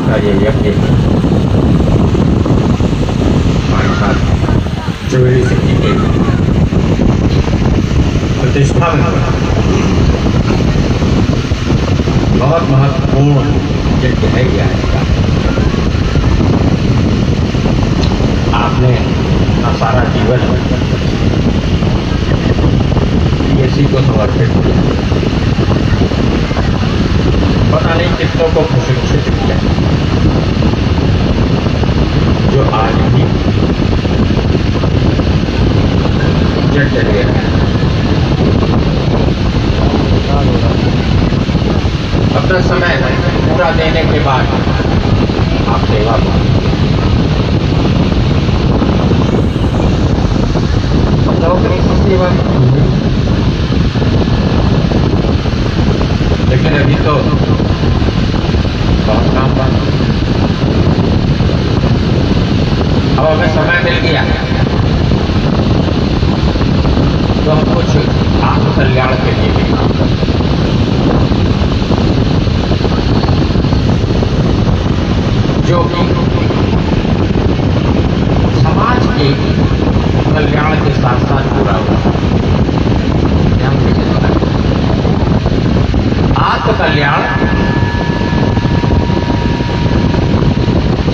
का ये यज्ञ हमारे साथ चौबेली सिद्धि के प्रतिष्ठा में बहुत महत्वपूर्ण यज्ञ है यह। आपने अपना सारा जीवन इसी को समर्पित किया, पता नहीं कितनों को प्रशिक्षित किया, जो आज भी जग चले हैं। अपना समय पूरा देने के बाद आप सेवा करें। नौकरी की सेवा, लेकिन अभी तो बहुत काम बन, अब हमें समय मिल गया तो हम कुछ आत्म कल्याण के लिए भी काम करते हैं। जो कि समाज के कल्याण के साथ साथ जुड़ा हुआ आत्म कल्याण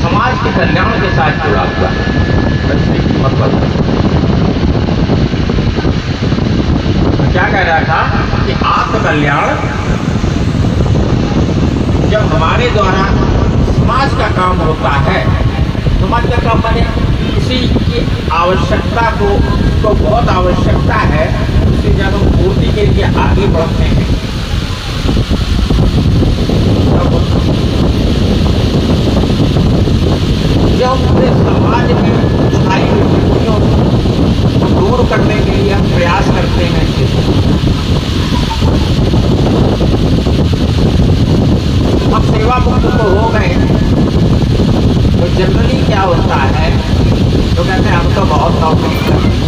समाज के कल्याण के साथ जुड़ा हुआ मतलब तो क्या कह रहा था कि आत्म कल्याण जब हमारे द्वारा समाज का काम होता है, समाज का काम माने किसी की आवश्यकता को बहुत आवश्यकता है, उसे जब हम पूर्ति के लिए आगे बढ़ते हैं जब पूरे समाज में छाई हुई को दूर करने के लिए हम प्रयास करते हैं। अब सेवा मुक्त तो हो गए तो जनरली क्या होता है, तो कहते हैं हम तो बहुत नौकरी करते हैं,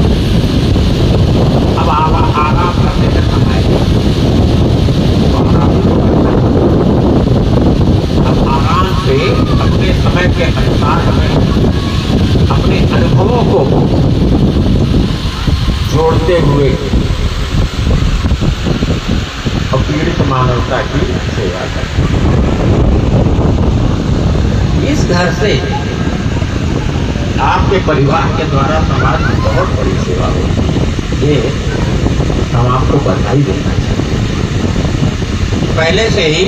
अब आराम करने का समय है, अब आराम से अपने समय के अनुसार हमें अपने अनुभवों को जोड़ते हुए और पीड़ित मानवता की सेवा करते। इस घर से आपके परिवार के द्वारा समाज में बहुत बड़ी सेवा होती है, ये हम आपको बधाई देना चाहिए। पहले से ही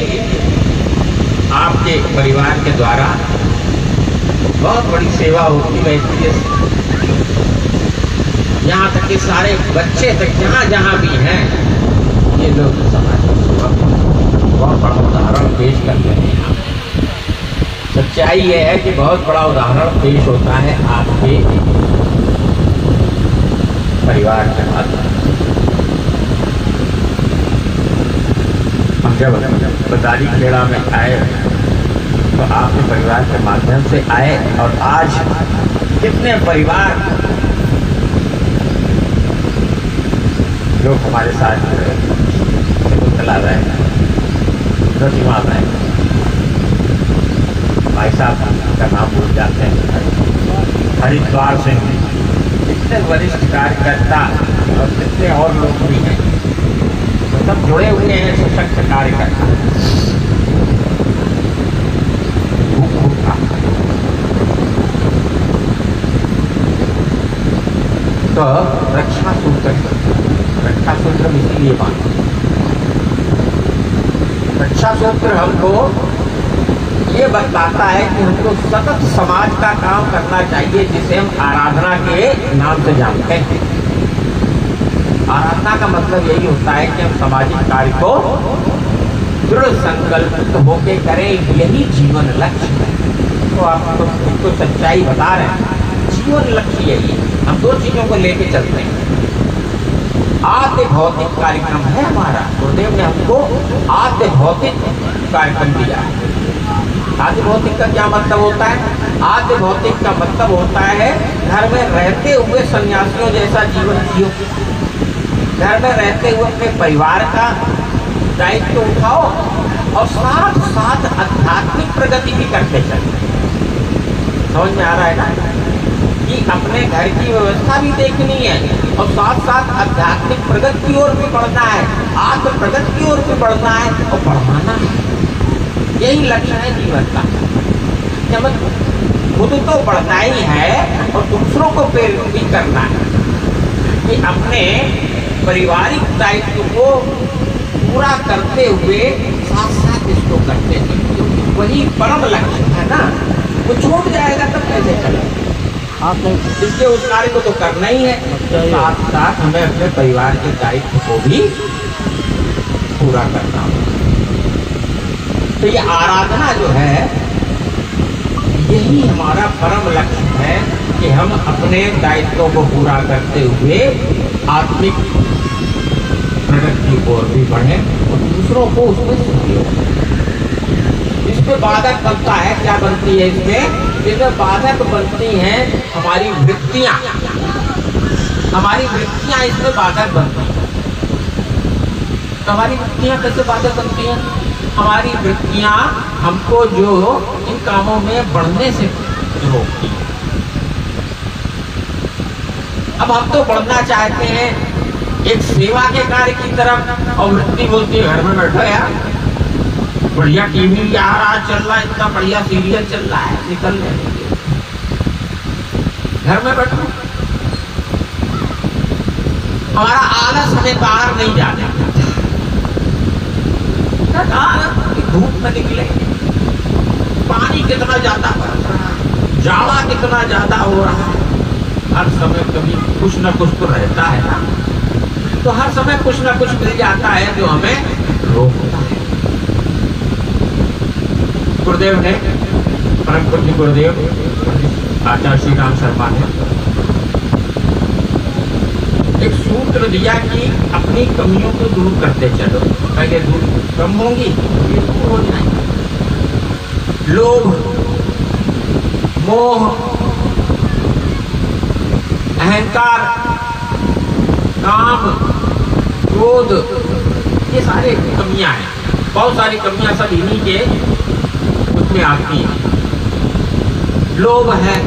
आपके परिवार के द्वारा बहुत बड़ी सेवा होती रहती है, यहाँ तक कि सारे बच्चे तक जहाँ भी हैं ये लोग समाज की सेवा बहुत बड़ा उदाहरण पेश करते हैं। सच्चाई ये है कि बहुत बड़ा उदाहरण पेश होता है आपके परिवार के माध्यम से। हम जब बदारी खेड़ा में आए तो आपके परिवार के माध्यम से आए और आज कितने परिवार लोग हमारे साथ चला रहे हैं, प्रतिमा रहे हैं। भाई साहब का नाम भूल जाते हैं, हरिद्वार सिंह, कितने वरिष्ठ कार्यकर्ता और कितने और लोग भी हैं, तो सब जुड़े हुए हैं सशक्त कार्यकर्ता। तो रक्षा सूत्र इसीलिए मानो, रक्षा सूत्र हमको ये बताता है कि हमको सतत समाज का काम करना चाहिए, जिसे हम आराधना के नाम से जानते हैं। आराधना का मतलब यही होता है कि हम सामाजिक कार्य को दृढ़ संकल्पित होके करें, यही जीवन लक्ष्य है। तो आपको सच्चाई बता रहे हैं, जीवन लक्ष्य यही है। हम दो चीजों को लेके चलते हैं। आद्य भौतिक कार्यक्रम है हमारा, गुरुदेव ने हमको आद्य भौतिक कार्यक्रम दिया है। आद्य भौतिक का क्या मतलब होता है? आद्य भौतिक का मतलब होता है घर में रहते हुए सन्यासियों जैसा जीवन जियो, घर में रहते हुए अपने परिवार का दायित्व उठाओ और साथ साथ आध्यात्मिक प्रगति भी करते चले। समझ में आ रहा है ना कि अपने घर की व्यवस्था भी देखनी है और साथ साथ आध्यात्मिक प्रगति की ओर भी बढ़ना है, आत्म प्रगति की ओर भी बढ़ना है और बढ़ाना है। यही लक्ष्य है जीवन का। खुद तो बढ़ना ही है और दूसरों को प्रेरित भी करना है कि अपने पारिवारिक दायित्व को पूरा करते हुए साथ साथ इसको करते हैं, क्योंकि वही परम लक्ष्य है ना। वो छूट जाएगा तब कैसे चलेगा। इसलिए उस कार्य को तो करना ही है, साथ साथ हमें अपने परिवार के दायित्व को भी पूरा करना होगा। तो ये आराधना जो है यही हमारा परम लक्ष्य है कि हम अपने दायित्वों को पूरा करते हुए आत्मिक प्रगति की ओर भी बढ़े और दूसरों को उसमें सहयोग। इसमें बाधक बनता है, क्या बनती है इसमें बाधक बनती हैं हमारी वृत्तियां। हमारी वृत्तियां इसमें बाधक बनती हैं। हमारी वृत्तियां कैसे बाधक बनती हैं? हमारी वृत्तियां हमको जो इन कामों में बढ़ने से रोकती हैं। अब हम तो बढ़ना चाहते हैं एक सेवा के कार्य की तरफ और वृत्ति बोलती है घर में बैठो यार, बढ़िया टीवी आ रहा चल रहा है, इतना बढ़िया सीरियल चल रहा है, निकलने घर में बैठो। हमारा आलस हमें बाहर नहीं जाने धूप में निकले, पानी कितना ज्यादा बरस रहा है, जाड़ा कितना ज्यादा हो रहा है, हर समय कभी कुछ न कुछ तो रहता है ना। तो हर समय कुछ न कुछ मिल जाता है जो हमें रोकता है। गुरुदेव ने, परम पूज्य गुरुदेव आचार्य श्री राम शर्मा ने एक सूत्र दिया कि अपनी कमियों को दूर करते चलो, पहले दूर कम होंगी ये दूर हो जाएंगे। लोभ, मोह, अहंकार, काम, क्रोध, ये सारे कमियां हैं। बहुत सारी कमियां सब इन्हीं के उसमें आती हैं। लोभ है,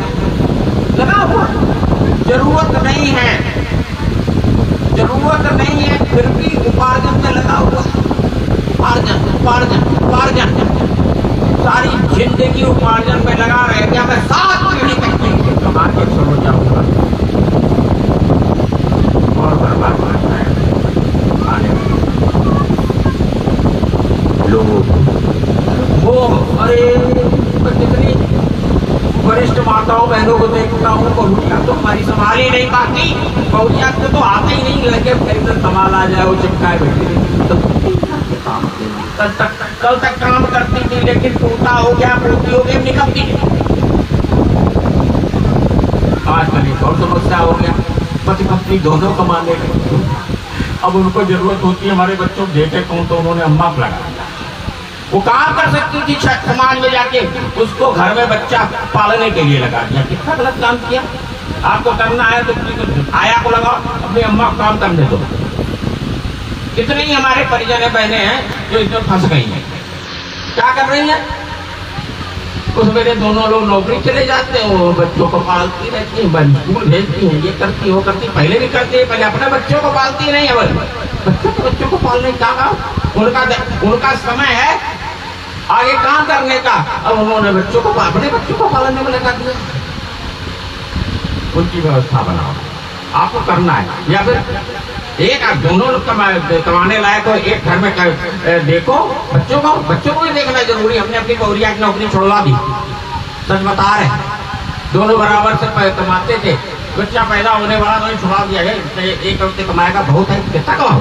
लगा हुआ, जरूरत नहीं है, जरूरत नहीं है फिर भी उपार्जन में लगा हुआ। उपार्जन उपार्जन उपार्जन, सारी जिंदगी उपार्जन में लगा रहे। क्या मैं 7 पीढ़ी तक कमा के सो जाऊंगा और बर्बाद करता है आने लोग। वो अरे कितनी वरिष्ठ माताओं बहनों को देखता हूँ, बहुरिया तो हमारी संभाल ही नहीं पाती, बहुरिया को तो आता ही नहीं, लगे फिर संभाल आ जाए वो चिपकाए बैठी तो कल तक काम करती थी, लेकिन टूटा हो गया, पूर्ति हो गई, निकलती है। आजकल एक और समस्या हो गया, पति पत्नी दोनों कमाने लगे। अब उनको जरूरत होती है हमारे बच्चों को देखे कौन, तो उन्होंने अम्मा लगा। वो काम कर सकती थी समाज में जाके, उसको घर में बच्चा पालने के लिए लगा दिया। कितना गलत काम किया। आपको करना है तो आया को लगाओ, अपनी अम्मा को काम करने दो। कितने ही हमारे परिजन बहने हैं जो इसमें फंस गई हैं। क्या कर रही हैं? उस मेरे दोनों लोग नौकरी चले जाते हैं, वो बच्चों को पालती रहती हैं, स्कूल भेजती हैं, ये करती वो करती, पहले भी करती है, पहले अपने बच्चों को पालती नहीं है, बच्चों को पालने का उनका समय है आगे काम करने का। अब उन्होंने अपने बच्चों को पालने में लगा दिया। उनकी व्यवस्था बनाओ, आपको करना है। या फिर एक दोनों लोग कमाने लायक हो, एक घर में देखो। बच्चों को भी देखना जरूरी। हमने अपनी बहुरिया की नौकरी छोड़वा दी, सच बता रहे। दोनों बराबर से कमाते थे, बच्चा पैदा होने वाला तो छुड़ा दिया है। एक रुपये कमाएगा बहुत है, कितना कमाओ?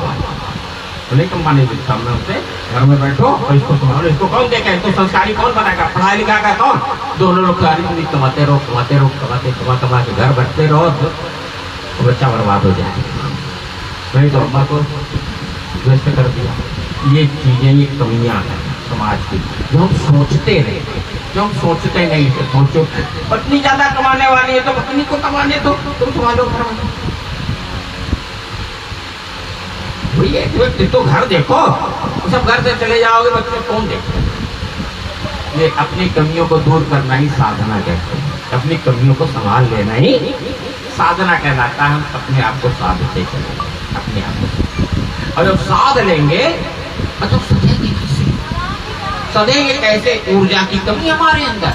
नहीं कमाने देता मैं उसे। घर में बैठो और इसको संभालो। इसको कौन देखे? इसको संस्कारी कौन बनाएगा? पढ़ाई लिखा का कौन? दोनों लोग सारी जिंदगी कमाते रहो कमा के घर बैठते रहो तो बच्चा बर्बाद हो जाएगा। नहीं तो अम्मा को वैसे कर दिया। ये चीजें, ये कमियां हैं समाज की, जो हम सोचते रहे, जो हम सोचते नहीं थे। सोचो पत्नी ज्यादा कमाने वाली है तो पत्नी को कमाने दो, तुम संभालो घर में। भैया तो घर देखो, सब घर से चले जाओगे, बच्चे कौन देखे? ये अपनी कमियों को दूर करना ही साधना कहते हैं, अपनी कमियों को संभाल लेना ही साधना कहलाता है। हम अपने आप को साधते चले, अपने आप को, और जब साध लेंगे तो सधेंगे कैसे? सधेंगे कैसे? ऊर्जा की कमी हमारे अंदर।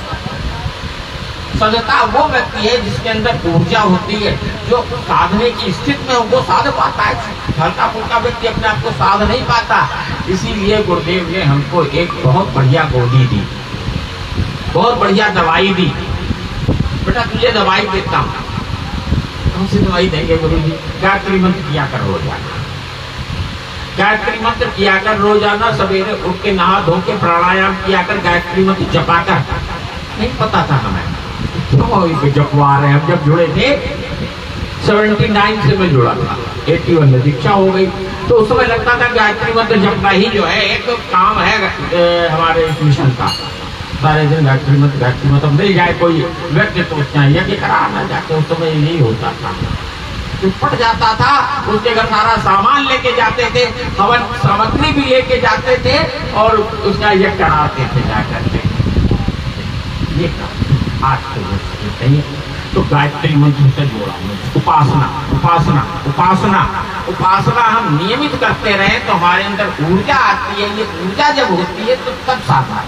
सधता वो व्यक्ति है जिसके अंदर ऊर्जा होती है, जो साधने की स्थिति में वो साध पाता है। हल्का फुल्का व्यक्ति अपने आप को साध नहीं पाता। इसीलिए गुरुदेव ने हमको एक बहुत बढ़िया गोली दी, बहुत बढ़िया दवाई दी। बेटा तुझे दवाई देता हूँ। कौन सी दवाई देंगे गुरु जी? गायत्री मंत्र किया कर रोजाना, गायत्री मंत्र किया कर रोजाना। सवेरे उठ के नहा धो के प्राणायाम किया कर, गायत्री मंत्र जपा कर। नहीं पता था हमें क्यों जपवा रहे हैं। हम जब जुड़े थे 79 से मैं जुड़ा था, 81 में दीक्षा हो गई, तो उस समय लगता था गायत्री मंत्र जपना ही जो है एक तो काम है हमारे मिशन का। सारे दिन गायत्री मंत्र मिल जाए कोई व्यक्ति तो चाहिए कि कराना जाते, उस समय यही होता था। तो पट जाता था, उसके घर सारा सामान लेके जाते थे, हवन सामग्री भी लेके जाते थे और उसका ये कराते थे जाकर के। ये आज तो तो गायत्री मंत्र से जोड़ा। उपासना उपासना उपासना उपासना हम नियमित करते रहे तो हमारे अंदर ऊर्जा आती है। ये ऊर्जा जब होती है तो तब साधना,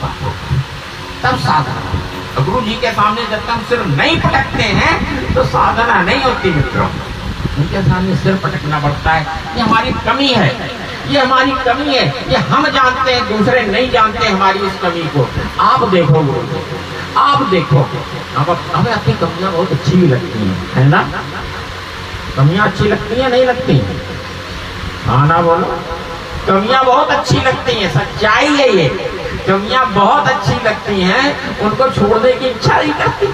तब साधना। गुरु जी के सामने जब तक सिर नहीं पटकते हैं तो साधना नहीं होती मित्रों। उनके सामने सिर पटकना पड़ता है। ये हमारी कमी है, ये हमारी कमी है, ये हम जानते हैं, दूसरे नहीं जानते हमारी इस कमी को। आप देखो गुरु, आप देखो, हमें अपनी कमियां बहुत अच्छी भी लगती हैं, है ना? कमियां अच्छी लगती हैं, नहीं लगती? हाँ ना बोलो, कमियां बहुत अच्छी लगती हैं, सच्चाई है ये। कमियां बहुत अच्छी लगती हैं, उनको छोड़ने की इच्छा नहीं करती।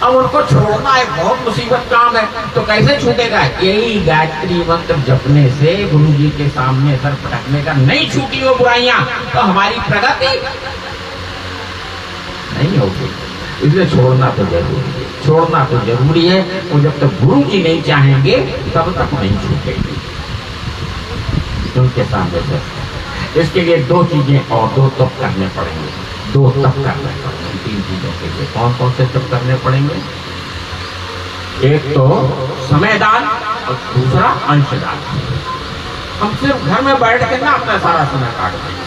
अब उनको छोड़ना एक बहुत मुसीबत काम है, तो कैसे छूटेगा? यही गायत्री मंत्र जपने से, गुरु जी के सामने सर पटकने का। नहीं छूटी वो बुराइयां तो हमारी प्रगति नहीं होगी। इसलिए छोड़ना तो जरूरी है, छोड़ना तो जरूरी है। और जब तक गुरु जी नहीं चाहेंगे तब तक नहीं छूटेगी उनके सामने से। इसके लिए दो चीजें और दो तप करने पड़ेंगे, दो तप करने पड़ेंगे। 3 चीजों के लिए कौन कौन से तप करने पड़ेंगे? एक तो समयदान और दूसरा अंशदान। हम सिर्फ घर में बैठ के ना अपना सारा समय काट देंगे,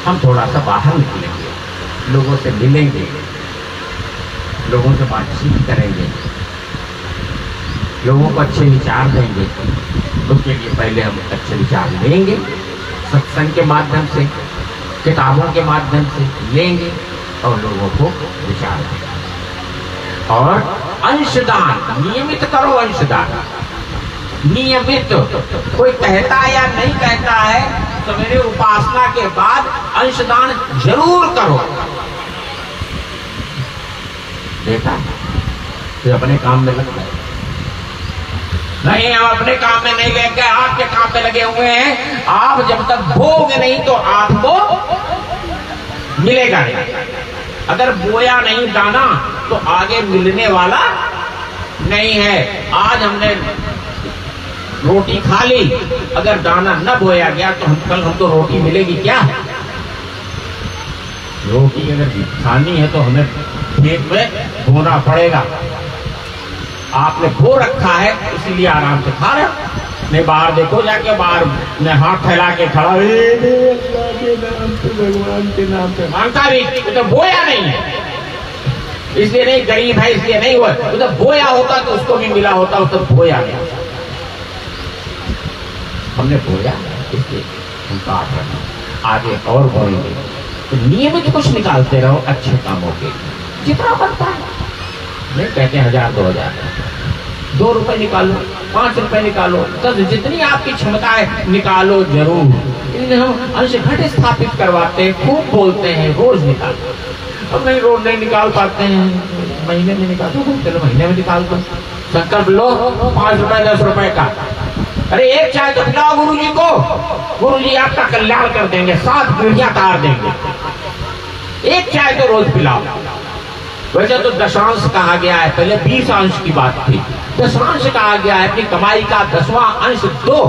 हम थोड़ा सा बाहर निकलेंगे, लोगों से मिलेंगे, लोगों से बातचीत करेंगे, लोगों को अच्छे विचार देंगे। उसके लिए पहले हम अच्छे विचार लेंगे, सत्संग के माध्यम से, किताबों के माध्यम से लेंगे और लोगों को विचार देंगे। और अंशदान नियमित करो, अंशदान नियमित। कोई कहता है या नहीं कहता है, सवेरे उपासना के बाद अंशदान जरूर करो। देखा तो अपने काम में लगता है नहीं, हम अपने काम में नहीं लगे, आपके काम में लगे हुए हैं। आप जब तक बोओगे नहीं तो आपको मिलेगा नहीं। अगर बोया नहीं दाना तो आगे मिलने वाला नहीं है। आज हमने रोटी खा ली, अगर दाना न बोया गया तो कल हमको रोटी मिलेगी क्या? रोटी अगर खानी है तो हमें खेत में बोना पड़ेगा। आपने बो रखा है इसीलिए आराम से खा रहे हो। नहीं बाहर देखो जाके, बाहर में हाथ फैला के खड़ा, भगवान के नाम पे मांगता भी तो बोया नहीं है। इसलिए नहीं, गरीब है इसलिए नहीं हुआ। तो बोया होता तो उसको भी मिला होता, उसको बोया नहीं। हमने बोया इसलिए हम काट रहे हैं, आगे और बोएंगे। तो नियमित कुछ निकालते रहो अच्छे कामों के, जितना बनता है। नहीं कहते 1000 2000, 2 रुपए निकालो, 5 रुपए निकालो, 10, जितनी आपकी क्षमता है निकालो जरूर। इसलिए हम अंश घट स्थापित करवाते हैं, खूब बोलते हैं, रोज निकालो। अब नहीं, रोज नहीं निकाल पाते हैं, महीने में निकाल दो, चलो महीने में निकाल दो। संकल्प लो 5 रुपए 10 रुपए का। अरे एक चाय तो पिलाओ गुरु जी को, गुरु जी आपका कल्याण कर देंगे, 7 पीढ़ियां तार देंगे। एक चाय तो रोज पिलाओ। वैसे तो दशांश कहा गया है, पहले 20 अंश की बात थी। दशमांश कहा गया है, अपनी कमाई का 10वां अंश दो।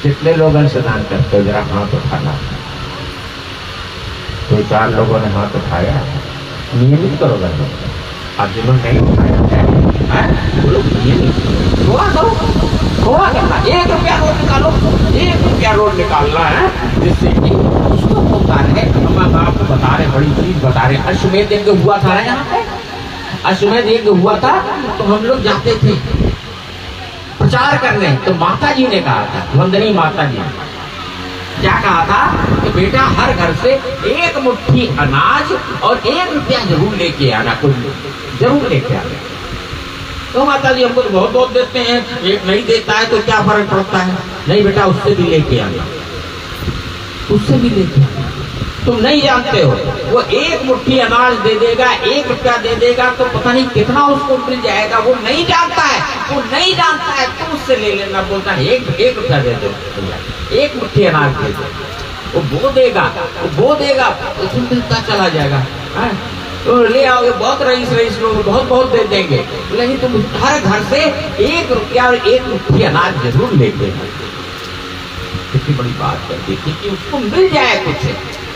कितने लोग अंशदान करते हो? जरा हाथ उठाना। दो चार लोगों ने हाथ उठाया। नियमित करो घर, अब जिन्होंने नहीं उठाया थोड़ा करो, थोड़ा करना। 1 रुपया रोज निकालो, 1 रुपया रोज निकालना है, जिससे कि उसको होता है। हम आपको बता रहे, बड़ी चीज बता रहे। अश्वमेध यज्ञ हुआ था यहाँ पे, अश्वमेध यज्ञ हुआ था, तो हम लोग जाते थे प्रचार करने। तो माता जी ने कहा था, वंदनी माता जी क्या कहा था कि बेटा हर घर से 1 मुट्ठी अनाज और 1 रुपया जरूर लेके आना, कुछ जरूर लेके आना। तो माता जी हमको तो बहुत बहुत देते हैं, एक नहीं देता है तो क्या फर्क पड़ता है? नहीं बेटा, उससे भी लेके आना, उससे भी लेके आना। तुम नहीं जानते हो, वो 1 मुट्ठी अनाज दे देगा, 1 रुपया दे देगा, तो पता नहीं कितना उसको मिल जाएगा। वो नहीं जानता है, वो नहीं जानता है, तुम उससे ले लेना। बोलता है 1 रुपया दे दो, 1 मुट्ठी अनाज दे दो। वो देगा, वो देगा, उसमें मिलता चला जाएगा। तो ले आओगे, बहुत रईस लोग बहुत बहुत दे देंगे, लेकिन तुम हर घर से 1 रुपया और 1 मुट्ठी अनाज जरूर लेते हो। कितनी बड़ी बात करती थी कि उसको मिल जाए कुछ,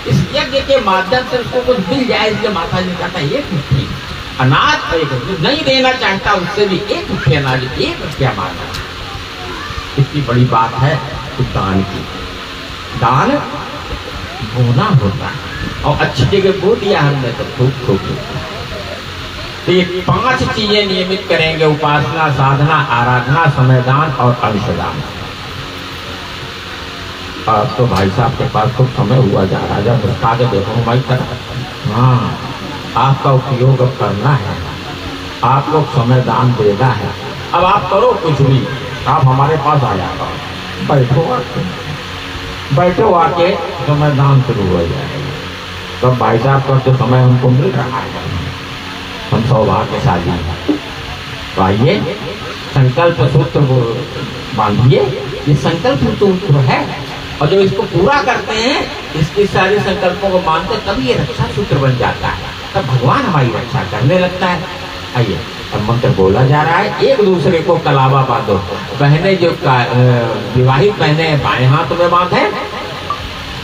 इस यज्ञ के माध्यम से उसको कुछ मिल जाए। इसलिए माता जी कहता है 1 मुट्ठी अनाज, 1 नहीं देना चाहता उससे भी 1 मुट्ठी अनाज, 1 रुपया मांगना। कितनी बड़ी बात है दान की। दान होना होता है, और अच्छी जगह बो दिया हमने तो खूब खूब। तो ये 5 चीजें नियमित करेंगे: उपासना, साधना, आराधना, समयदान और अंशदान। अब तो भाई साहब के पास खूब समय हुआ जा रहा है, जब मुस्का के देखो भाई तरह। हाँ, आपका उपयोग अब करना है, आपको समयदान देना है। अब आप करो कुछ भी, आप हमारे पास आ जाओ, बैठो आके, बैठो आके, समयदान शुरू हो जाएगा। तो भाई साहब का तो समय हमको मिल रहा है, हम सौभाग्यशाली हैं। तो आइए संकल्प सूत्र बांधिए। ये संकल्प सूत्र है, और जो इसको पूरा करते हैं, इसके सारे संकल्पों को मानते, तभी ये रक्षा सूत्र बन जाता है, तब भगवान हमारी रक्षा करने लगता है। आइए, अब मंत्र बोला जा रहा है। एक दूसरे को कलावा बांधो। बहने जो विवाहित बहने बाएं हाथ में बांधे,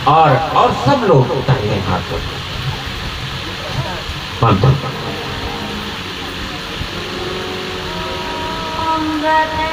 और सब लोग दाहिने हाथ में बांधो। अंगते